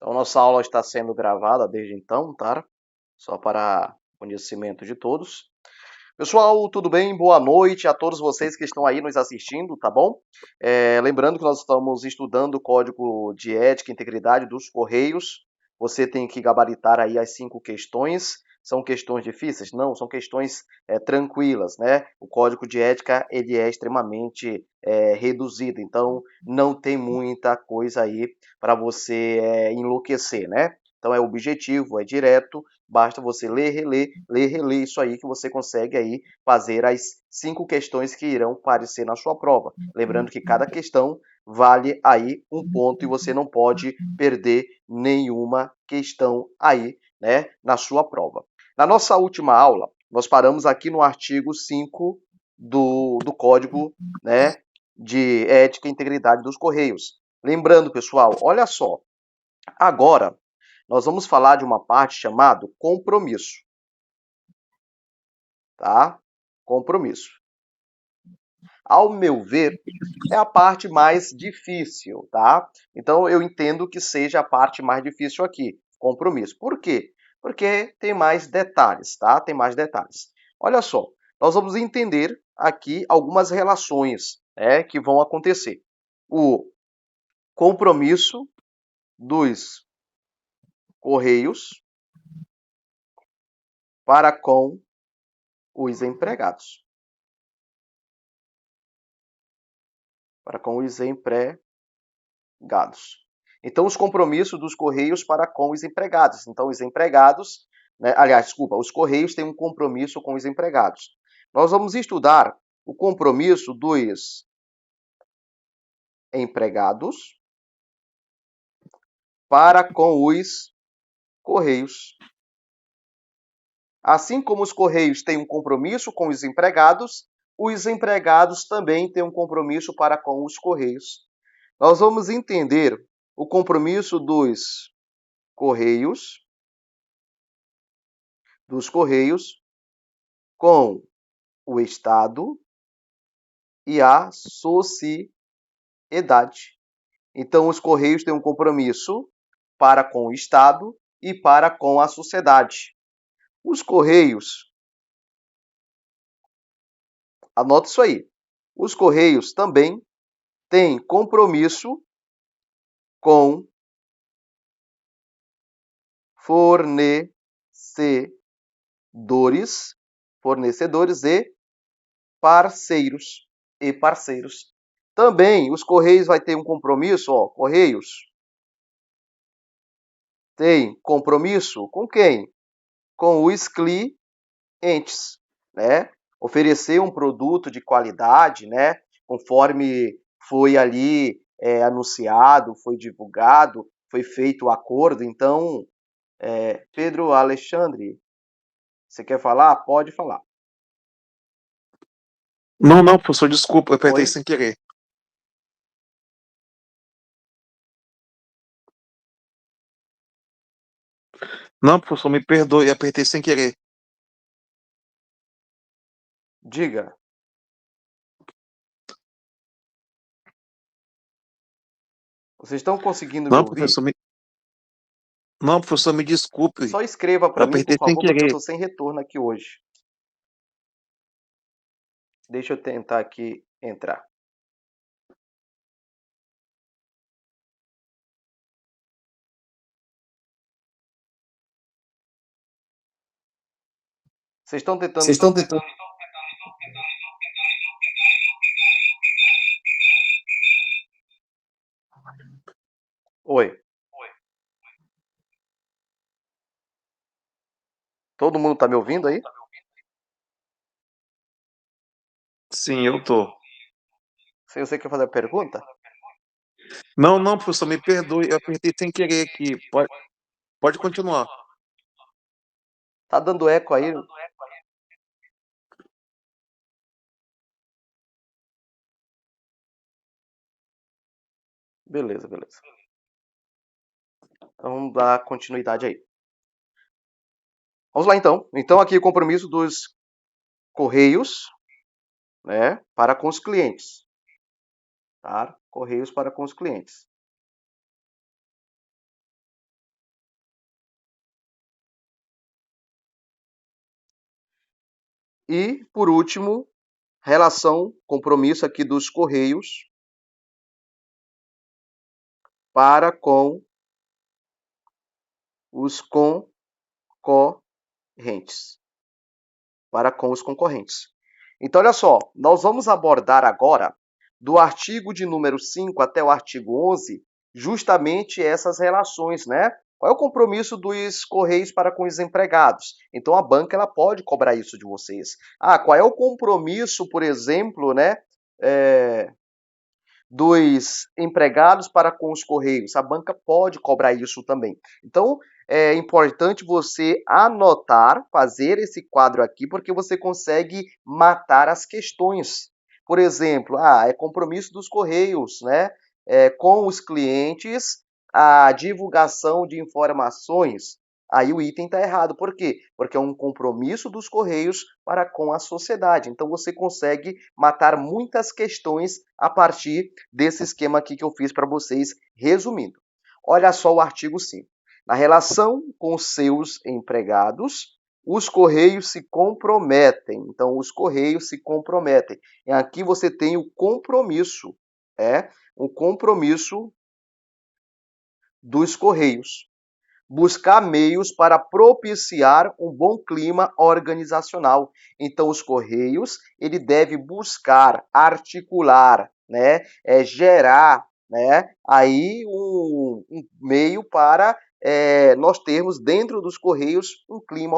Então, nossa aula está sendo gravada desde então, tá? Só para conhecimento de todos. Pessoal, tudo bem? Boa noite a todos vocês que estão aí nos assistindo, tá bom? Lembrando que nós estamos estudando o Código de Ética e Integridade dos Correios. Você tem que gabaritar aí as 5 questões. São questões difíceis? Não, são questões tranquilas, né? O Código de Ética, ele é extremamente reduzido, então não tem muita coisa aí para você enlouquecer, né? Então é objetivo, é direto, basta você ler, reler isso aí que você consegue aí fazer as 5 questões que irão aparecer na sua prova. Lembrando que cada questão vale aí um ponto e você não pode perder nenhuma questão aí, né, na sua prova. Na nossa última aula, nós paramos aqui no artigo 5 do Código, né, de Ética e Integridade dos Correios. Lembrando, pessoal, olha só, agora nós vamos falar de uma parte chamada compromisso, tá? Compromisso. Ao meu ver, é a parte mais difícil, tá? Então eu entendo que seja a parte mais difícil aqui, compromisso. Por quê? Porque tem mais detalhes, tá? Tem mais detalhes. Olha só, nós vamos entender aqui algumas relações, que vão acontecer. O compromisso dos Correios para com os empregados. Para com os empregados. Então, os compromissos dos Correios para com os empregados. Então, os empregados, né, aliás, desculpa, os Correios têm um compromisso com os empregados. Nós vamos estudar o compromisso dos empregados para com os Correios. Assim como os Correios têm um compromisso com os empregados também têm um compromisso para com os Correios. Nós vamos entender o compromisso dos Correios com o Estado e a sociedade. Então, os Correios têm um compromisso para com o Estado e para com a sociedade. Os Correios, anota isso aí, os Correios também têm compromisso com fornecedores e parceiros. Também os Correios vai ter um compromisso, Correios tem compromisso com quem? Com os clientes, né? Oferecer um produto de qualidade, né? Conforme foi ali anunciado, foi divulgado, foi feito o acordo. Então, Pedro Alexandre, você quer falar? Pode falar. Não, professor, desculpa, eu apertei Oi? sem querer. Não, professor, me perdoe, eu apertei sem querer. Diga. Vocês estão conseguindo me Não, ouvir? professor, me desculpe, Só escreva eu para mim, por apertei sem favor, porque eu querer. estou sem retorno aqui hoje. Deixa eu tentar aqui entrar. Vocês estão tentando. Oi. Todo mundo está me ouvindo aí? Sim, eu tô. Se você quer fazer a pergunta? Não, professor, me perdoe, eu apertei sem querer aqui. Pode continuar. Tá dando eco aí? Beleza. Então, vamos dar continuidade aí. Vamos lá então. Então aqui o compromisso dos Correios, né, para com os clientes. Tá? Correios para com os clientes. E, por último, relação, compromisso aqui dos Correios para com os concorrentes. Para com os concorrentes. Então, olha só, nós vamos abordar agora, do artigo de número 5 até o artigo 11, justamente essas relações, né? Qual é o compromisso dos Correios para com os empregados? Então, a banca ela pode cobrar isso de vocês. Qual é o compromisso, por exemplo, né? Dos empregados para com os Correios. A banca pode cobrar isso também. Então, é importante você anotar, fazer esse quadro aqui, porque você consegue matar as questões. Por exemplo, é compromisso dos Correios, né? Com os clientes, a divulgação de informações. Aí o item está errado. Por quê? Porque é um compromisso dos Correios para com a sociedade. Então você consegue matar muitas questões a partir desse esquema aqui que eu fiz para vocês, resumindo. Olha só o artigo 5. Na relação com seus empregados, os Correios se comprometem. Então, os Correios se comprometem. E aqui você tem o compromisso, o compromisso dos Correios. Buscar meios para propiciar um bom clima organizacional. Então, os Correios, ele deve buscar, articular, né, gerar, né, aí um meio para nós termos dentro dos Correios um clima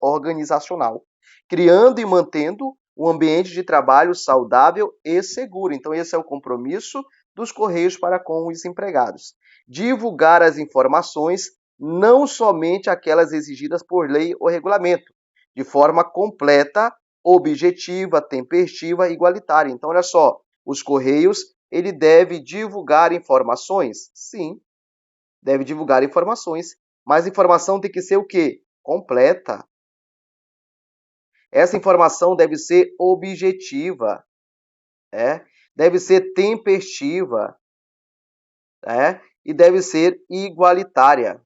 organizacional, criando e mantendo um ambiente de trabalho saudável e seguro. Então, esse é o compromisso dos Correios para com os empregados. Divulgar as informações não somente aquelas exigidas por lei ou regulamento, de forma completa, objetiva, tempestiva e igualitária. Então, olha só, os Correios, ele deve divulgar informações? Sim, deve divulgar informações, mas a informação tem que ser o quê? Completa. Essa informação deve ser objetiva, deve ser tempestiva, e deve ser igualitária.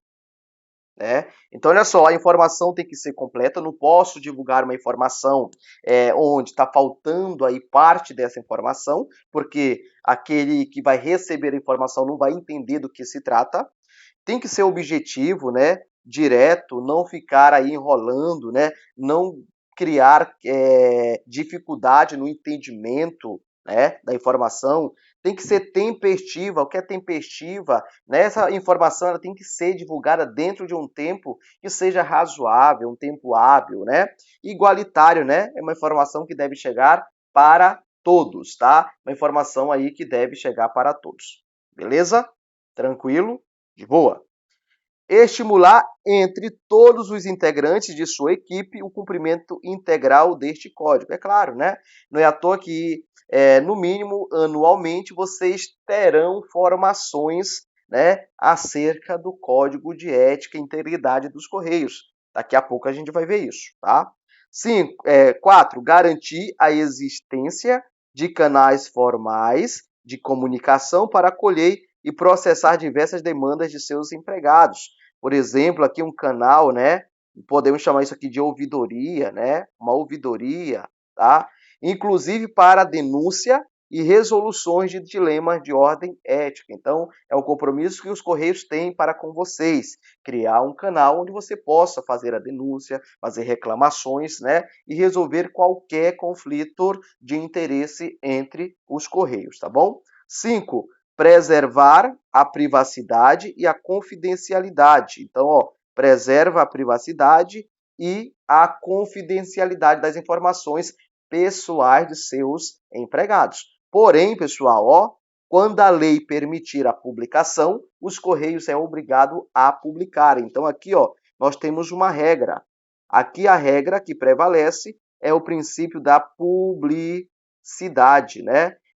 Então, olha só, a informação tem que ser completa, eu não posso divulgar uma informação onde está faltando aí parte dessa informação, porque aquele que vai receber a informação não vai entender do que se trata. Tem que ser objetivo, direto, não ficar aí enrolando, não criar dificuldade no entendimento, da informação. Tem que ser tempestiva. O que é tempestiva? Essa informação ela tem que ser divulgada dentro de um tempo que seja razoável, um tempo hábil, Igualitário, é uma informação que deve chegar para todos, tá? Uma informação aí que deve chegar para todos. Beleza? Tranquilo? De boa. Estimular entre todos os integrantes de sua equipe o cumprimento integral deste código. É claro, Não é à toa que, no mínimo, anualmente, vocês terão formações, acerca do código de ética e integridade dos Correios. Daqui a pouco a gente vai ver isso, tá? 4. Garantir a existência de canais formais de comunicação para acolher e processar diversas demandas de seus empregados. Por exemplo, aqui um canal, podemos chamar isso aqui de ouvidoria, uma ouvidoria, tá? Inclusive para denúncia e resoluções de dilemas de ordem ética. Então, é um compromisso que os Correios têm para com vocês, criar um canal onde você possa fazer a denúncia, fazer reclamações, e resolver qualquer conflito de interesse entre os Correios, tá bom? 5. Preservar a privacidade e a confidencialidade. Então, preserva a privacidade e a confidencialidade das informações pessoais de seus empregados. Porém, pessoal, quando a lei permitir a publicação, os Correios é obrigado a publicar. Então, aqui, nós temos uma regra. Aqui a regra que prevalece é o princípio da publicidade,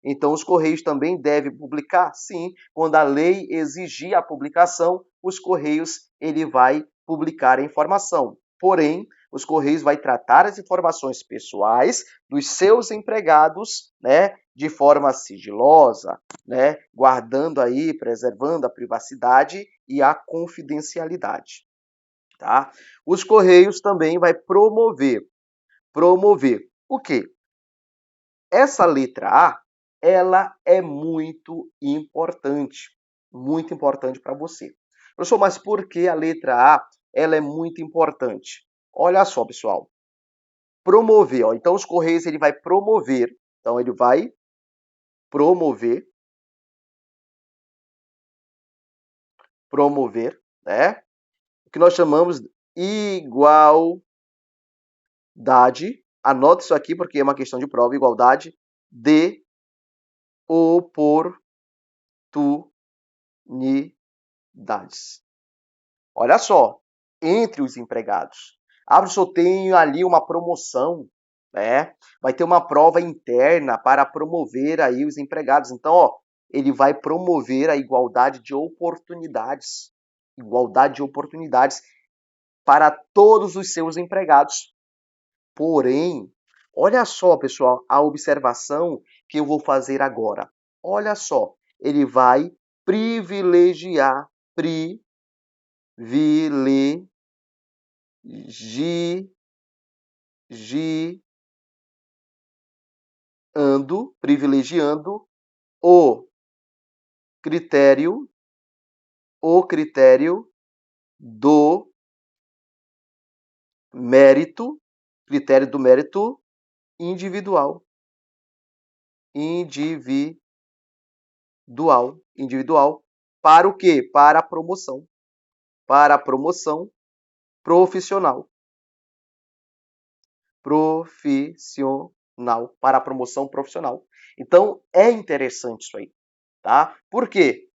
Então, os Correios também devem publicar? Sim. Quando a lei exigir a publicação, os Correios ele vai publicar a informação. Porém, os Correios vai tratar as informações pessoais dos seus empregados, de forma sigilosa, guardando aí, preservando a privacidade e a confidencialidade, tá? Os Correios também vai promover promover. Por quê? Essa letra A, ela é muito importante para você. Professor, mas por que a letra A, ela é muito importante? Olha só, pessoal, promover, ó. Então os Correios ele vai promover, então ele vai promover, né? O que nós chamamos de igualdade. Anote isso aqui porque é uma questão de prova, igualdade de oportunidades. Olha só, entre os empregados. Ah, professor, tem ali uma promoção, né? Vai ter uma prova interna para promover aí os empregados. Então, ó, ele vai promover a igualdade de oportunidades. Igualdade de oportunidades para todos os seus empregados. Porém, olha só, pessoal, a observação que eu vou fazer agora. Olha só, ele vai privilegiar, privilegiando o critério do mérito, individual, para o quê? Para a promoção profissional, para a promoção profissional. Então, é interessante isso aí, tá? Por quê?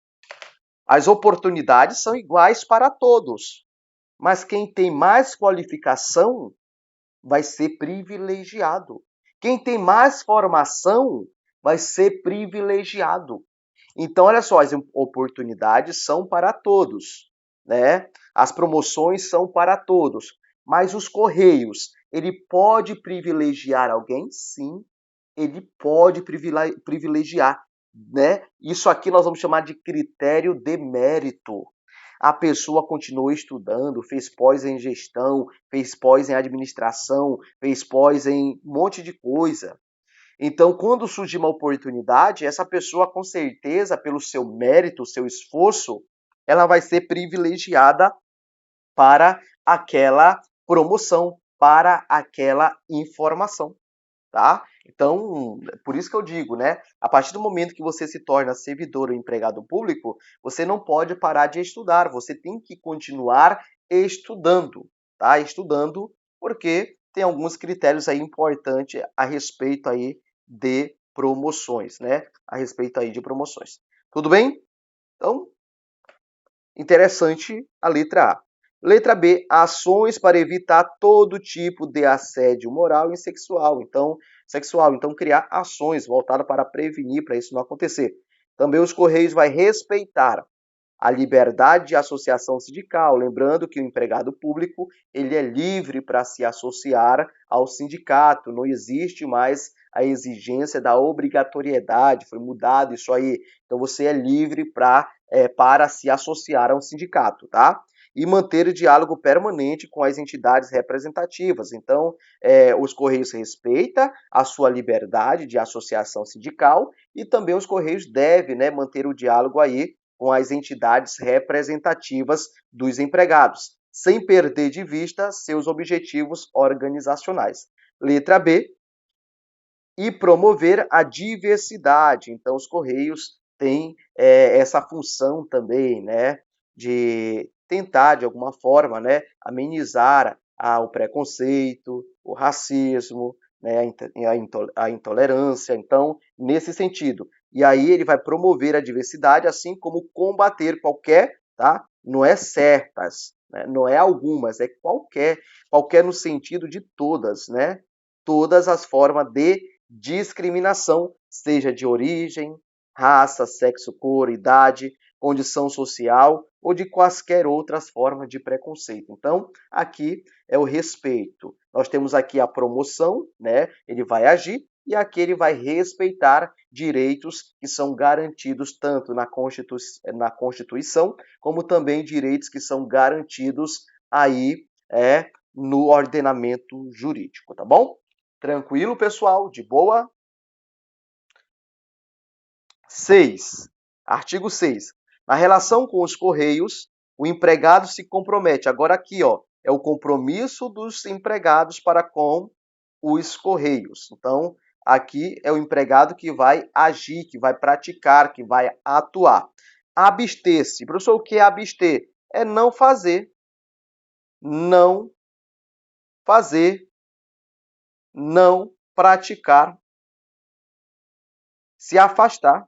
As oportunidades são iguais para todos, mas quem tem mais qualificação vai ser privilegiado. Quem tem mais formação vai ser privilegiado. Então, olha só, as oportunidades são para todos, né? As promoções são para todos, mas os Correios, ele pode privilegiar alguém? Sim, ele pode privilegiar, né? Isso aqui nós vamos chamar de critério de mérito. A pessoa continuou estudando, fez pós em gestão, fez pós em administração, fez pós em um monte de coisa. Então, quando surge uma oportunidade, essa pessoa, com certeza, pelo seu mérito, seu esforço, ela vai ser privilegiada para aquela promoção, para aquela informação, tá? Então, por isso que eu digo, né? A partir do momento que você se torna servidor ou empregado público, você não pode parar de estudar, você tem que continuar estudando, tá? Estudando, porque tem alguns critérios aí importantes a respeito aí de promoções, né? A respeito aí de promoções. Tudo bem? Então, interessante a letra A. Letra B, ações para evitar todo tipo de assédio moral e sexual. Então, criar ações voltadas para prevenir, para isso não acontecer. Também os Correios vai respeitar a liberdade de associação sindical, lembrando que o empregado público ele é livre para se associar ao sindicato, não existe mais a exigência da obrigatoriedade, foi mudado isso aí. Então você é livre para se associar a um sindicato, tá? E manter o diálogo permanente com as entidades representativas. Então, os Correios respeitam a sua liberdade de associação sindical e também os Correios devem, né, manter o diálogo aí com as entidades representativas dos empregados, sem perder de vista seus objetivos organizacionais. Letra B, e promover a diversidade. Então, os Correios têm essa função também, né, de tentar, de alguma forma, né, amenizar o preconceito, o racismo, né, a intolerância. Então, nesse sentido. E aí ele vai promover a diversidade, assim como combater qualquer, tá? Não é certas, né? Não é algumas, é qualquer no sentido de todas, né? Todas as formas de discriminação, seja de origem, raça, sexo, cor, idade, condição social ou de quaisquer outras formas de preconceito. Então, aqui é o respeito. Nós temos aqui a promoção, né? Ele vai agir e aqui ele vai respeitar direitos que são garantidos tanto na Constituição, como também direitos que são garantidos aí no ordenamento jurídico, tá bom? Tranquilo, pessoal? De boa? 6. Artigo 6. Na relação com os Correios, o empregado se compromete. Agora aqui, ó, é o compromisso dos empregados para com os Correios. Então, aqui é o empregado que vai agir, que vai praticar, que vai atuar. Abster-se. Professor, o que é abster? É não fazer, não fazer, não praticar, se afastar.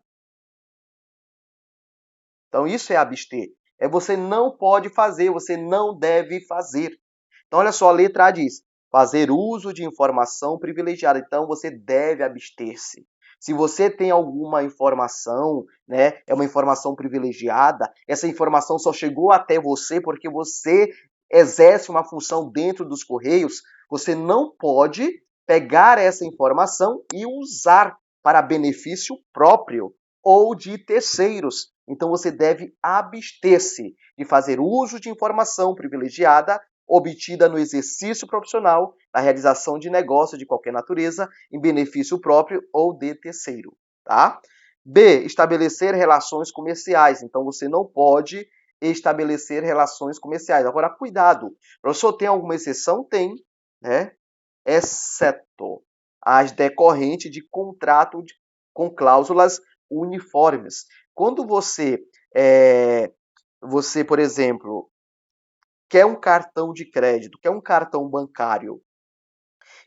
Então, isso é abster. É você não pode fazer, você não deve fazer. Então, olha só, a letra A diz: fazer uso de informação privilegiada. Então, você deve abster-se. Se você tem alguma informação, né, é uma informação privilegiada, essa informação só chegou até você porque você exerce uma função dentro dos Correios, você não pode pegar essa informação e usar para benefício próprio ou de terceiros. Então, você deve abster-se de fazer uso de informação privilegiada obtida no exercício profissional, na realização de negócio de qualquer natureza, em benefício próprio ou de terceiro, tá? B, estabelecer relações comerciais. Então, você não pode estabelecer relações comerciais. Agora, cuidado. Professor, tem alguma exceção? Tem, né? Exceto as decorrentes de contrato com cláusulas uniformes. Quando você, por exemplo, quer um cartão de crédito, quer um cartão bancário,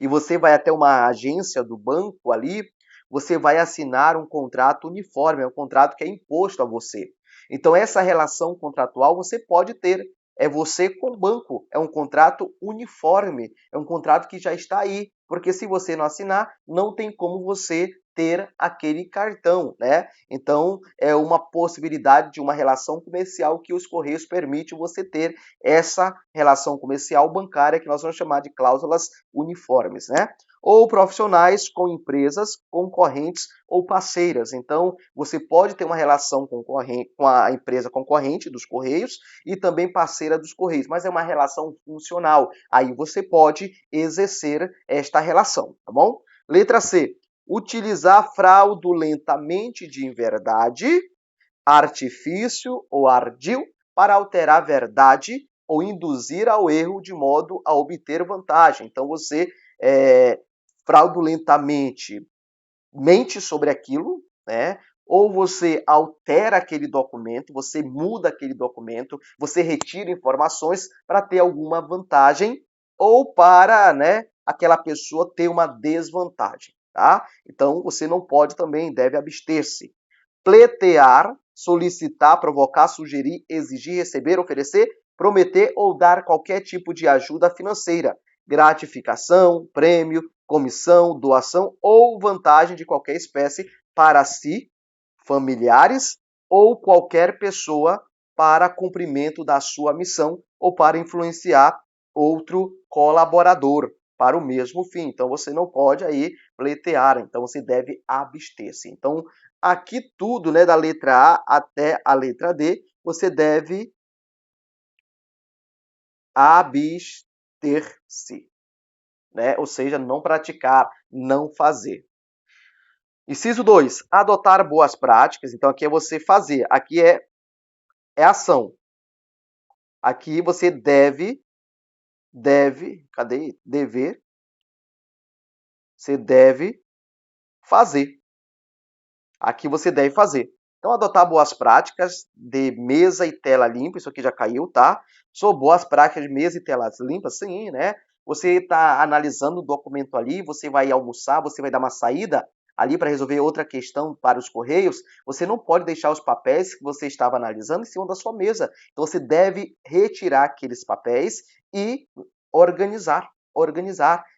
e você vai até uma agência do banco ali, você vai assinar um contrato uniforme, é um contrato que é imposto a você. Então, essa relação contratual você pode ter. É você com o banco. É um contrato uniforme. É um contrato que já está aí. Porque se você não assinar, não tem como você ter aquele cartão, né? Então, é uma possibilidade de uma relação comercial que os Correios permitem você ter essa relação comercial bancária que nós vamos chamar de cláusulas uniformes, né? Ou profissionais com empresas concorrentes ou parceiras. Então, você pode ter uma relação com a empresa concorrente dos Correios e também parceira dos Correios, mas é uma relação funcional. Aí você pode exercer esta relação, tá bom? Letra C. Utilizar fraudulentamente de inverdade, artifício ou ardil para alterar a verdade ou induzir ao erro de modo a obter vantagem. Então, você fraudulentamente mente sobre aquilo, né? Ou você altera aquele documento, você muda aquele documento, você retira informações para ter alguma vantagem ou para, né, aquela pessoa ter uma desvantagem, tá? Então, você não pode também, deve abster-se. Pleitear, solicitar, provocar, sugerir, exigir, receber, oferecer, prometer ou dar qualquer tipo de ajuda financeira, gratificação, prêmio, comissão, doação ou vantagem de qualquer espécie para si, familiares ou qualquer pessoa para cumprimento da sua missão ou para influenciar outro colaborador para o mesmo fim. Então você não pode aí pleitear, então você deve abster-se. Então aqui tudo, né, da letra A até a letra D, você deve abster-se, né? Ou seja, não praticar, não fazer. Inciso 2, adotar boas práticas. Então aqui é você fazer, aqui é ação. Aqui você cadê? Dever, você deve fazer. Aqui você deve fazer. Então, adotar boas práticas de mesa e tela limpa, isso aqui já caiu, tá? Sou boas práticas de mesa e telas limpas, sim, né? Você está analisando o documento ali, você vai almoçar, você vai dar uma saída ali para resolver outra questão para os Correios, você não pode deixar os papéis que você estava analisando em cima da sua mesa. Então, você deve retirar aqueles papéis e organizar,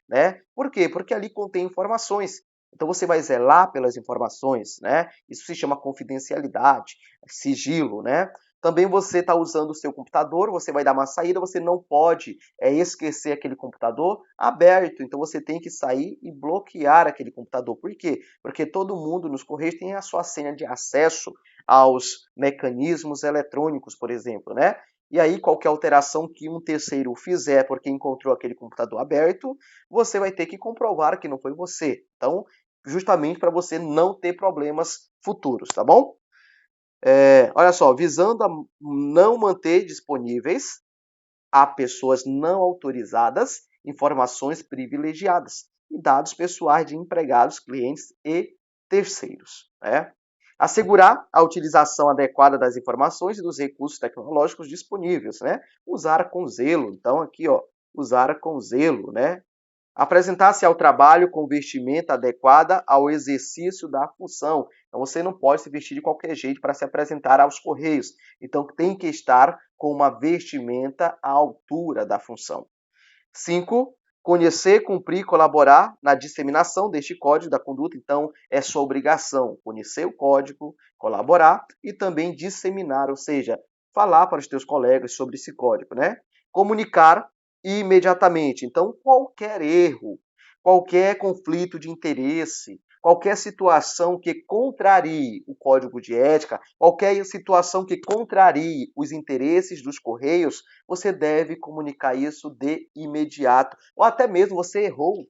né? Por quê? Porque ali contém informações. Então você vai zelar pelas informações, né? Isso se chama confidencialidade, sigilo, né? Também você está usando o seu computador, você vai dar uma saída, você não pode esquecer aquele computador aberto. Então você tem que sair e bloquear aquele computador. Por quê? Porque todo mundo nos Correios tem a sua senha de acesso aos mecanismos eletrônicos, por exemplo, né? E aí, qualquer alteração que um terceiro fizer porque encontrou aquele computador aberto, você vai ter que comprovar que não foi você. Então, justamente para você não ter problemas futuros, tá bom? Olha só, visando a não manter disponíveis a pessoas não autorizadas informações privilegiadas e dados pessoais de empregados, clientes e terceiros, né? Assegurar a utilização adequada das informações e dos recursos tecnológicos disponíveis, né? Usar com zelo. Então, aqui, ó, usar com zelo, né? Apresentar-se ao trabalho com vestimenta adequada ao exercício da função. Então, você não pode se vestir de qualquer jeito para se apresentar aos Correios. Então, tem que estar com uma vestimenta à altura da função. 5. Conhecer, cumprir e colaborar na disseminação deste código da conduta. Então, é sua obrigação conhecer o código, colaborar e também disseminar, ou seja, falar para os teus colegas sobre esse código, né? Comunicar imediatamente. Então, qualquer erro, qualquer conflito de interesse, qualquer situação que contrarie o código de ética, qualquer situação que contrarie os interesses dos Correios, você deve comunicar isso de imediato. Ou até mesmo você errou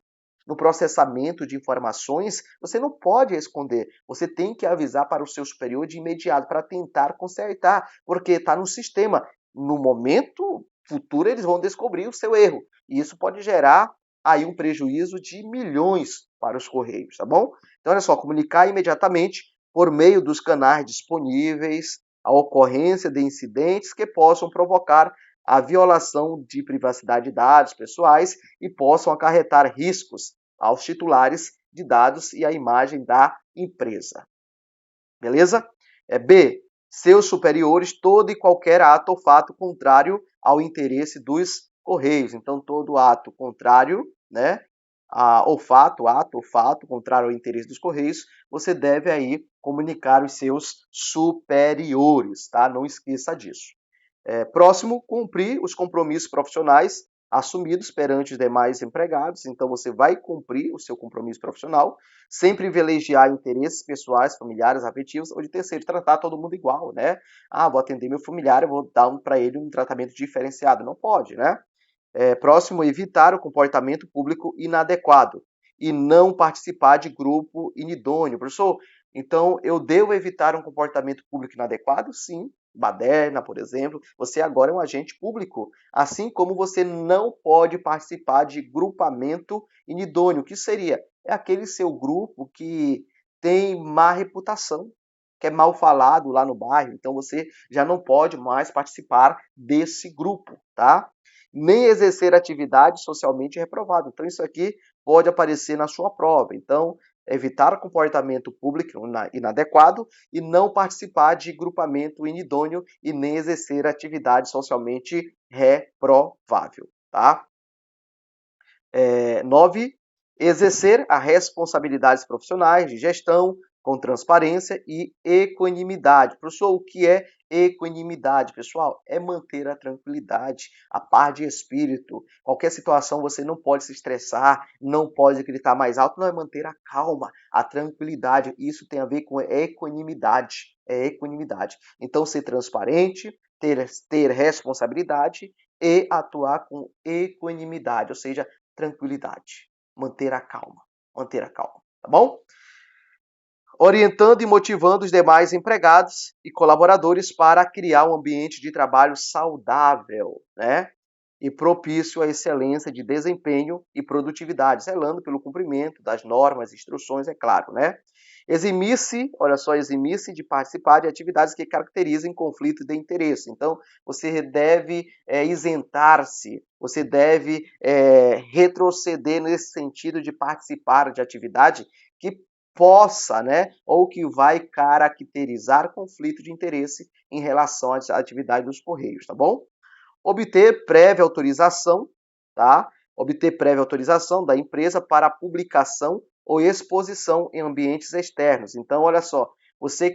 no processamento de informações, você não pode esconder. Você tem que avisar para o seu superior de imediato para tentar consertar, porque está no sistema. No momento futuro, eles vão descobrir o seu erro. E isso pode gerar aí um prejuízo de milhões para os Correios, tá bom? Então, olha só, comunicar imediatamente por meio dos canais disponíveis a ocorrência de incidentes que possam provocar a violação de privacidade de dados pessoais e possam acarretar riscos aos titulares de dados e à imagem da empresa. Beleza? B. Seus superiores, todo e qualquer ato ou fato contrário ao interesse dos Correios. Então, todo ato contrário, né? Ou fato, ato ou fato contrário ao interesse dos Correios, você deve aí comunicar os seus superiores, tá? Não esqueça disso. Próximo, cumprir os compromissos profissionais assumidos perante os demais empregados. Então, você vai cumprir o seu compromisso profissional, sem privilegiar interesses pessoais, familiares, afetivos ou de terceiros, tratar todo mundo igual, né? Vou atender meu familiar, eu vou dar para ele um tratamento diferenciado. Não pode, né? Próximo, evitar o comportamento público inadequado e não participar de grupo inidôneo. Professor, então eu devo evitar um comportamento público inadequado? Sim. Baderna, por exemplo, você agora é um agente público, assim como você não pode participar de grupamento inidôneo. O que seria? É aquele seu grupo que tem má reputação, que é mal falado lá no bairro, então você já não pode mais participar desse grupo, tá? Nem exercer atividade socialmente reprovada. Então, isso aqui pode aparecer na sua prova. Então, evitar comportamento público inadequado e não participar de grupamento inidôneo e nem exercer atividade socialmente reprovável, tá? 9. Exercer as responsabilidades profissionais de gestão com transparência e equanimidade. Professor, o que é equanimidade, pessoal? É manter a tranquilidade, a paz de espírito. Qualquer situação você não pode se estressar, não pode gritar mais alto, não, é manter a calma, a tranquilidade. Isso tem a ver com equanimidade. É equanimidade. Então, ser transparente, ter responsabilidade e atuar com equanimidade, ou seja, tranquilidade, manter a calma, tá bom? Orientando e motivando os demais empregados e colaboradores para criar um ambiente de trabalho saudável, né? E propício à excelência de desempenho e produtividade, zelando pelo cumprimento das normas e instruções, é claro, né? Eximir-se, olha só, eximir-se de participar de atividades que caracterizem conflito de interesse. Então, você deve isentar-se, você deve retroceder nesse sentido de participar de atividade que possa, né, ou que vai caracterizar conflito de interesse em relação às atividades dos Correios, tá bom? Obter prévia autorização, tá? Obter prévia autorização da empresa para publicação ou exposição em ambientes externos. Então, olha só, você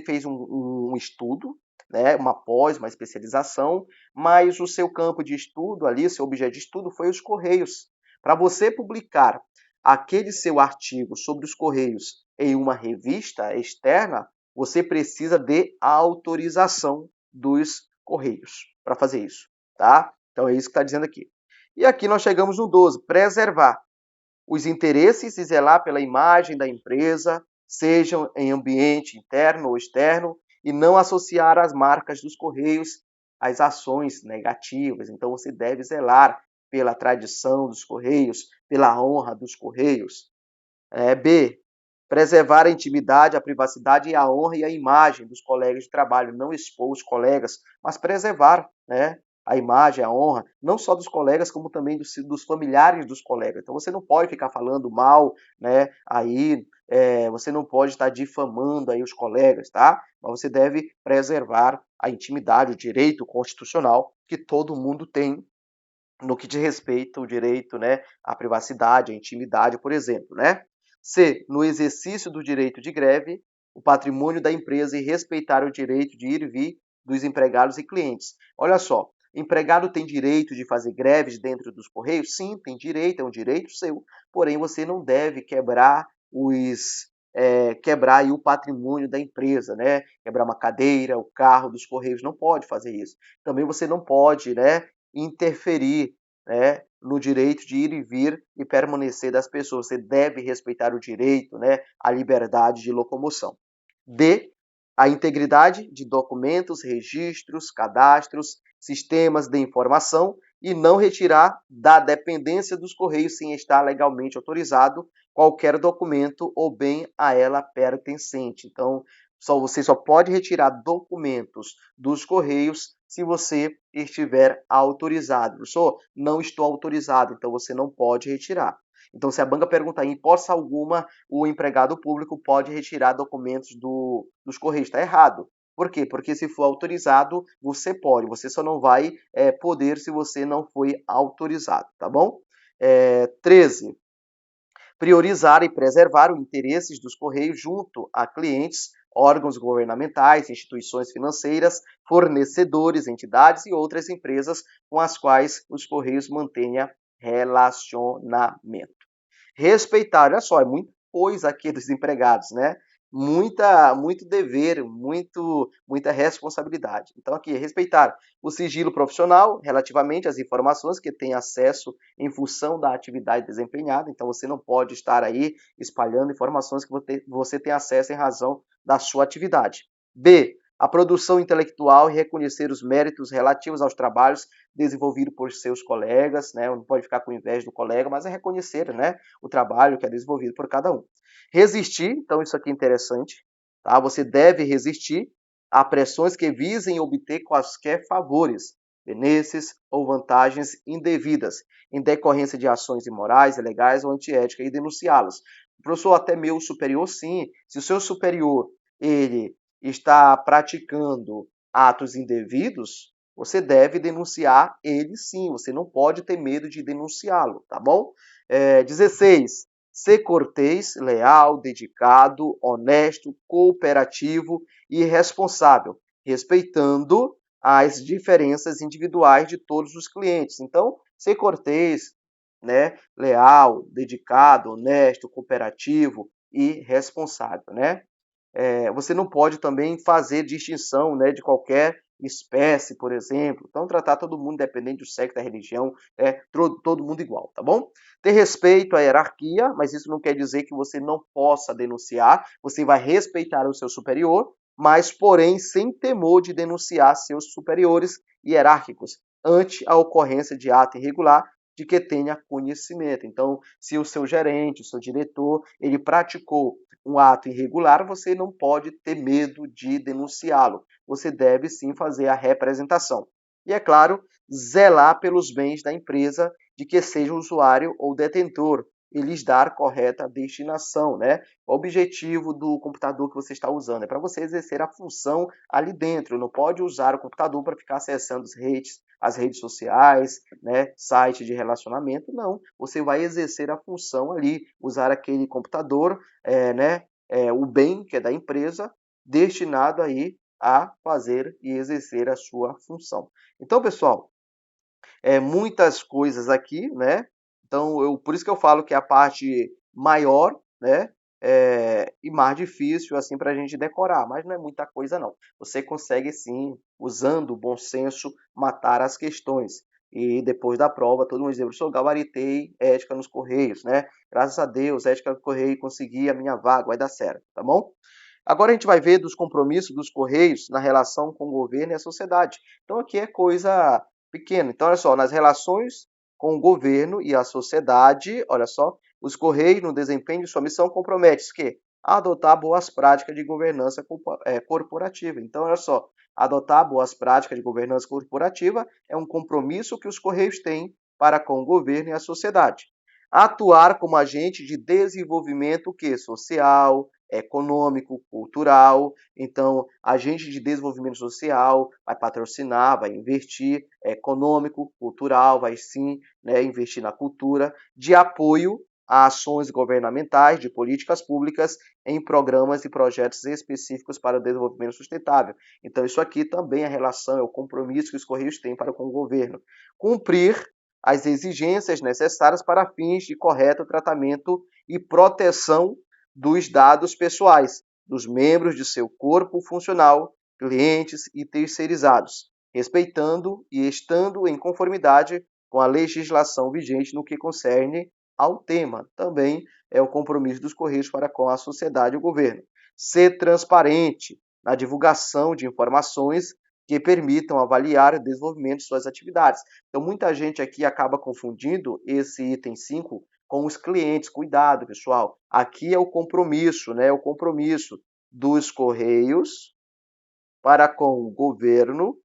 fez um estudo, né, uma pós, uma especialização, mas o seu campo de estudo ali, seu objeto de estudo foi os Correios. Para você publicar aquele seu artigo sobre os Correios em uma revista externa, você precisa de autorização dos Correios para fazer isso, tá? Então é isso que está dizendo aqui. E aqui nós chegamos no 12, preservar os interesses e zelar pela imagem da empresa, sejam em ambiente interno ou externo, e não associar as marcas dos Correios às ações negativas. Então você deve zelar pela tradição dos Correios, pela honra dos Correios. B. Preservar a intimidade, a privacidade e a honra e a imagem dos colegas de trabalho. Não expor os colegas, mas preservar, né, a imagem, a honra, não só dos colegas, como também dos familiares dos colegas. Então você não pode ficar falando mal, né, aí você não pode estar difamando aí os colegas, tá? Mas você deve preservar a intimidade, o direito constitucional que todo mundo tem no que diz respeito ao direito, né, à privacidade, à intimidade, por exemplo, né? C. No exercício do direito de greve, o patrimônio da empresa e respeitar o direito de ir e vir dos empregados e clientes. Olha só, empregado tem direito de fazer greves dentro dos Correios? Sim, tem direito, é um direito seu. Porém, você não deve quebrar quebrar aí o patrimônio da empresa, né? Quebrar uma cadeira, o carro dos Correios, não pode fazer isso. Também você não pode, né, interferir, né, no direito de ir e vir e permanecer das pessoas. Você deve respeitar o direito, né, à liberdade de locomoção. D. A integridade de documentos, registros, cadastros, sistemas de informação e não retirar da dependência dos Correios sem estar legalmente autorizado qualquer documento ou bem a ela pertencente. Então, você só pode retirar documentos dos Correios se você estiver autorizado. Professor, não estou autorizado, então você não pode retirar. Então, se a banca perguntar em hipótese alguma, o empregado público pode retirar documentos dos Correios. Está errado. Por quê? Porque se for autorizado, você pode. Você só não vai poder se você não foi autorizado, tá bom? 13. Priorizar e preservar os interesses dos Correios junto a clientes, órgãos governamentais, instituições financeiras, fornecedores, entidades e outras empresas com as quais os Correios mantenham relacionamento. Respeitar, olha só, é muita coisa aqui dos empregados, né? Muito dever, muita responsabilidade. Então, aqui, respeitar o sigilo profissional relativamente às informações que tem acesso em função da atividade desempenhada. Então, você não pode estar aí espalhando informações que você tem acesso em razão da sua atividade. B. A produção intelectual e reconhecer os méritos relativos aos trabalhos desenvolvidos por seus colegas, né? Não pode ficar com inveja do colega, mas é reconhecer, né, o trabalho que é desenvolvido por cada um. Resistir, então isso aqui é interessante, tá? Você deve resistir a pressões que visem obter quaisquer favores, benesses ou vantagens indevidas, em decorrência de ações imorais, ilegais ou antiéticas e denunciá-las. Professor, até meu superior, sim. Se o seu superior, ele está praticando atos indevidos, você deve denunciar ele sim, você não pode ter medo de denunciá-lo, tá bom? 16. Ser cortês, leal, dedicado, honesto, cooperativo e responsável, respeitando as diferenças individuais de todos os clientes. Então, ser cortês, né, leal, dedicado, honesto, cooperativo e responsável, né? Você não pode também fazer distinção, né, de qualquer espécie, por exemplo. Então, tratar todo mundo, independente do sexo, da religião, todo mundo igual, tá bom? Ter respeito à hierarquia, mas isso não quer dizer que você não possa denunciar. Você vai respeitar o seu superior, mas, porém, sem temor de denunciar seus superiores hierárquicos ante a ocorrência de ato irregular de que tenha conhecimento. Então, se o seu gerente, o seu diretor, ele praticou um ato irregular, você não pode ter medo de denunciá-lo. Você deve sim fazer a representação. E, é claro, zelar pelos bens da empresa de que seja usuário ou detentor e lhes dar correta destinação, né? O objetivo do computador que você está usando é para você exercer a função ali dentro. Não pode usar o computador para ficar acessando as redes sociais, né? Site de relacionamento, não. Você vai exercer a função ali, usar aquele computador, né? O bem que é da empresa, destinado aí a fazer e exercer a sua função. Então, pessoal, muitas coisas aqui, né? Então, por isso que eu falo que é a parte maior, né? e mais difícil assim para a gente decorar, mas não é muita coisa não. Você consegue sim, usando o bom senso, matar as questões. E depois da prova, todo mundo diz, professor, gabaritei ética nos Correios, né? Graças a Deus, ética no Correio, consegui a minha vaga, vai dar certo, tá bom? Agora a gente vai ver dos compromissos dos Correios na relação com o governo e a sociedade. Então aqui é coisa pequena. Então olha só, nas relações com o governo e a sociedade, olha só, os Correios, no desempenho de sua missão, comprometem-se que adotar boas práticas de governança corporativa. Então, olha só, adotar boas práticas de governança corporativa é um compromisso que os Correios têm para com o governo e a sociedade. Atuar como agente de desenvolvimento que social, econômico, cultural. Então, agente de desenvolvimento social vai patrocinar, vai investir, econômico, cultural, vai sim, né, investir na cultura, de apoio a ações governamentais, de políticas públicas em programas e projetos específicos para o desenvolvimento sustentável. Então, isso aqui também é a relação, é o compromisso que os Correios têm para com o governo. Cumprir as exigências necessárias para fins de correto tratamento e proteção dos dados pessoais dos membros de seu corpo funcional, clientes e terceirizados, respeitando e estando em conformidade com a legislação vigente no que concerne ao tema. Também é o compromisso dos Correios para com a sociedade e o governo. Ser transparente na divulgação de informações que permitam avaliar o desenvolvimento de suas atividades. Então, muita gente aqui acaba confundindo esse item 5 com os clientes. Cuidado, pessoal. Aqui é o compromisso, né? O compromisso dos Correios para com o governo,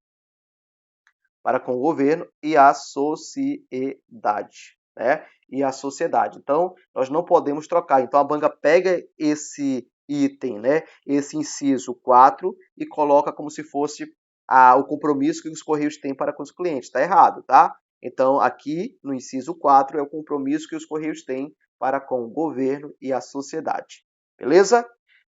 e a sociedade, né? E a sociedade. Então, nós não podemos trocar. Então, a banca pega esse item, né? Esse inciso 4 e coloca como se fosse o compromisso que os Correios têm para com os clientes. Está errado, tá? Então, aqui no inciso 4 é o compromisso que os Correios têm para com o governo e a sociedade. Beleza?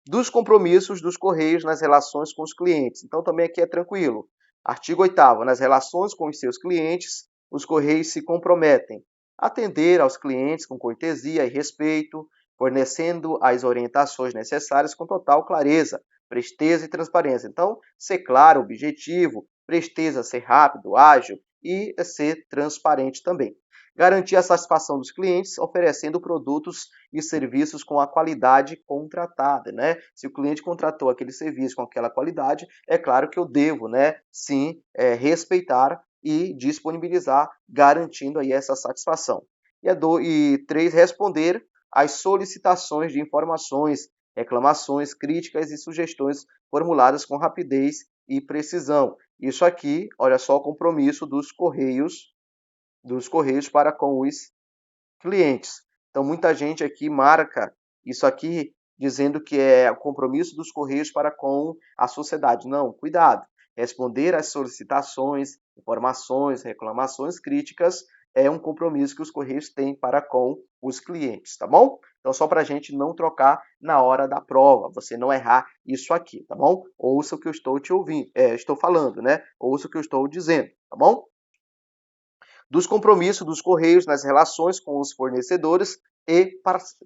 Dos compromissos dos Correios nas relações com os clientes. Então, também aqui é tranquilo. Artigo 8º. Nas relações com os seus clientes, os Correios se comprometem a atender aos clientes com cortesia e respeito, fornecendo as orientações necessárias com total clareza, presteza e transparência. Então, ser claro, objetivo, presteza, ser rápido, ágil e ser transparente também. Garantir a satisfação dos clientes oferecendo produtos e serviços com a qualidade contratada, né? Se o cliente contratou aquele serviço com aquela qualidade, é claro que eu devo, né, sim, respeitar e disponibilizar, garantindo aí essa satisfação. E 3, responder às solicitações de informações, reclamações, críticas e sugestões formuladas com rapidez e precisão. Isso aqui, olha só o compromisso dos Correios para com os clientes. Então, muita gente aqui marca isso aqui dizendo que é o compromisso dos Correios para com a sociedade. Não, cuidado. Responder às solicitações, informações, reclamações, críticas é um compromisso que os Correios têm para com os clientes, tá bom? Então, só para a gente não trocar na hora da prova, você não errar isso aqui, tá bom? Ouça o que eu estou te ouvindo, estou falando, né? Ouça o que eu estou dizendo, tá bom? Dos compromissos dos Correios nas relações com os fornecedores e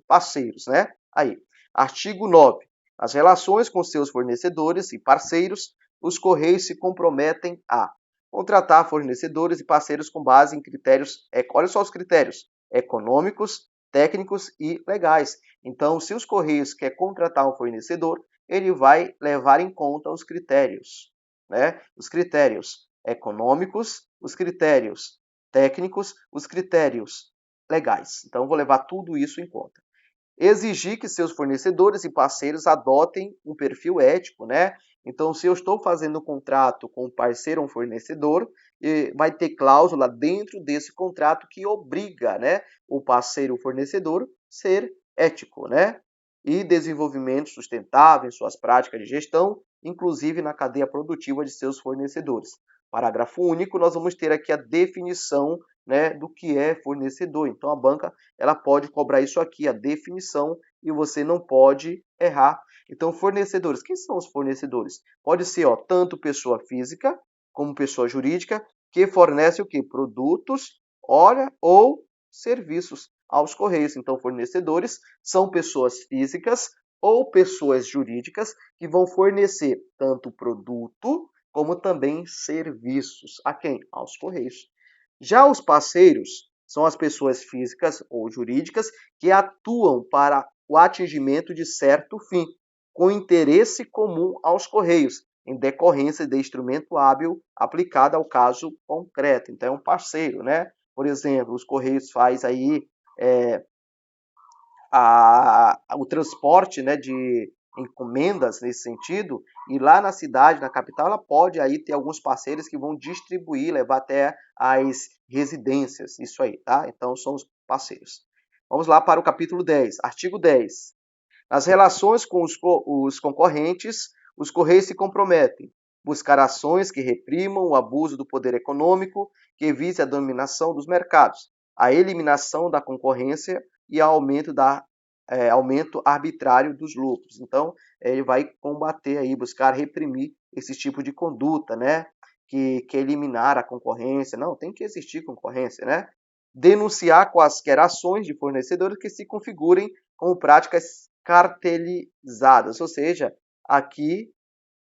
parceiros, né? Aí, artigo 9. Nas relações com seus fornecedores e parceiros, os Correios se comprometem a contratar fornecedores e parceiros com base em critérios, olha só os critérios, econômicos, técnicos e legais. Então, se os Correios quer contratar um fornecedor, ele vai levar em conta os critérios, né? Os critérios econômicos, os critérios técnicos, os critérios legais. Então, vou levar tudo isso em conta. Exigir que seus fornecedores e parceiros adotem um perfil ético, né? Então, se eu estou fazendo um contrato com um parceiro ou um fornecedor, vai ter cláusula dentro desse contrato que obriga, né, o parceiro ou fornecedor ser ético, né? E desenvolvimento sustentável em suas práticas de gestão, inclusive na cadeia produtiva de seus fornecedores. Parágrafo único, nós vamos ter aqui a definição, né, do que é fornecedor. Então, a banca ela pode cobrar isso aqui, a definição, e você não pode errar. Então, fornecedores, quem são os fornecedores? Pode ser tanto pessoa física como pessoa jurídica que fornece o quê? Produtos, olha, ou serviços. aos Correios. Então, fornecedores são pessoas físicas ou pessoas jurídicas que vão fornecer tanto produto como também serviços. A quem? Aos Correios. Já os parceiros são as pessoas físicas ou jurídicas que atuam para o atingimento de certo fim, com interesse comum aos Correios, em decorrência de instrumento hábil aplicado ao caso concreto. Então, é um parceiro, né? Por exemplo, os Correios faz aí o transporte, né, de encomendas nesse sentido, e lá na cidade, na capital, ela pode aí ter alguns parceiros que vão distribuir, levar até as residências, isso aí, tá? Então são os parceiros. Vamos lá para o capítulo 10, artigo 10. Nas relações com os concorrentes, os Correios se comprometem a buscar ações que reprimam o abuso do poder econômico, que vise a dominação dos mercados, a eliminação da concorrência e aumento arbitrário dos lucros. Então, ele vai combater aí, buscar reprimir esse tipo de conduta, né? Que eliminar a concorrência. Não, tem que existir concorrência, né? Denunciar quaisquer ações de fornecedores que se configurem como práticas cartelizadas, ou seja, aqui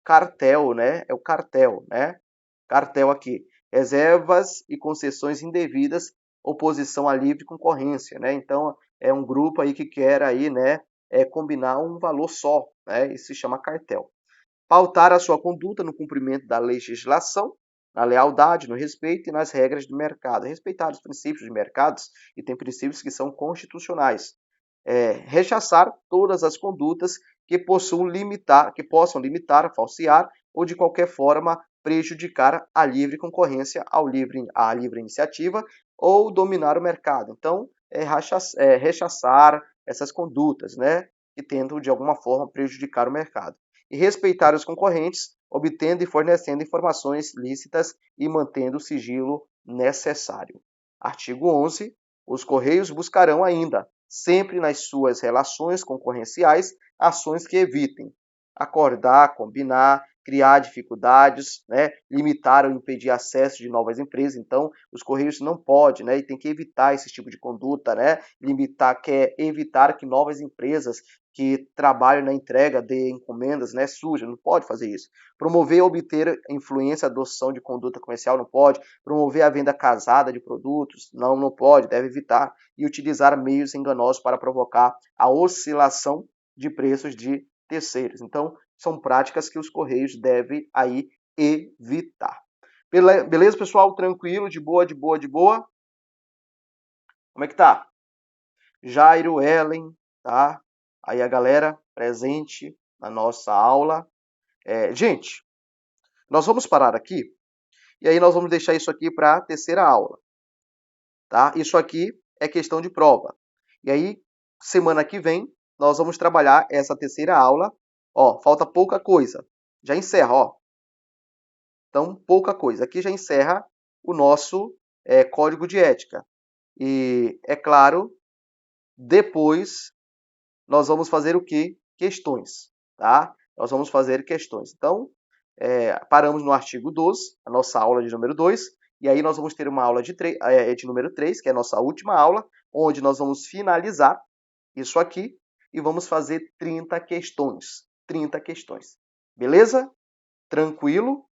cartel, né? É o cartel, né? Cartel aqui. Reservas e concessões indevidas, oposição à livre concorrência, né? Então, é um grupo aí que quer aí, né, combinar um valor só, né? Isso se chama cartel. Pautar a sua conduta no cumprimento da legislação, na lealdade, no respeito e nas regras do mercado. Respeitar os princípios de mercados, e tem princípios que são constitucionais. Rechaçar todas as condutas que possam limitar, falsear ou de qualquer forma prejudicar a livre concorrência, à livre iniciativa ou dominar o mercado. Então, rechaçar essas condutas, né, que tentam de alguma forma prejudicar o mercado. E respeitar os concorrentes, obtendo e fornecendo informações lícitas e mantendo o sigilo necessário. Artigo 11. Os Correios buscarão ainda, sempre nas suas relações concorrenciais, ações que evitem acordar, combinar, criar dificuldades, né, limitar ou impedir acesso de novas empresas. Então, os Correios não podem, né, e tem que evitar esse tipo de conduta, né, evitar que novas empresas que trabalham na entrega de encomendas, né, surjam, não pode fazer isso. Promover ou obter influência, adoção de conduta comercial, não pode. Promover a venda casada de produtos, não pode, deve evitar. E utilizar meios enganosos para provocar a oscilação de preços de terceiros. Então, são práticas que os Correios devem aí evitar. Beleza, pessoal? Tranquilo, de boa, de boa, de boa? Como é que tá? Jairo, Ellen, tá? Aí a galera presente na nossa aula. Gente, nós vamos parar aqui e aí nós vamos deixar isso aqui para a terceira aula, tá? Isso aqui é questão de prova. E aí, semana que vem, nós vamos trabalhar essa terceira aula. Ó, falta pouca coisa. Já encerra, ó. Então, pouca coisa. Aqui já encerra o nosso código de ética. E, é claro, depois nós vamos fazer o quê? Questões, tá? Nós vamos fazer questões. Então, paramos no artigo 12, a nossa aula de número 2, e aí nós vamos ter uma aula de número 3, que é a nossa última aula, onde nós vamos finalizar isso aqui e vamos fazer 30 questões. 30 questões. Beleza? Tranquilo?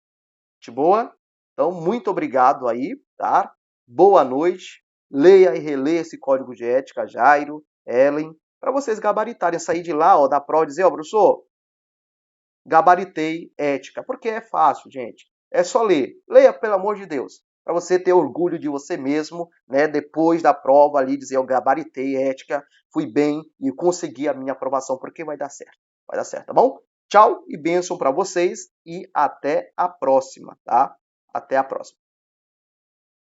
De boa? Então, muito obrigado aí, tá? Boa noite. Leia e releia esse código de ética, Jairo, Ellen, para vocês gabaritarem, sair de lá, ó, da prova e dizer, ó, professor, gabaritei ética, porque é fácil, gente. É só ler. Leia, pelo amor de Deus, para você ter orgulho de você mesmo, né? Depois da prova ali, dizer, eu gabaritei ética, fui bem e consegui a minha aprovação, porque vai dar certo. Vai dar certo, tá bom? Tchau e bênção para vocês e até a próxima, tá? Até a próxima.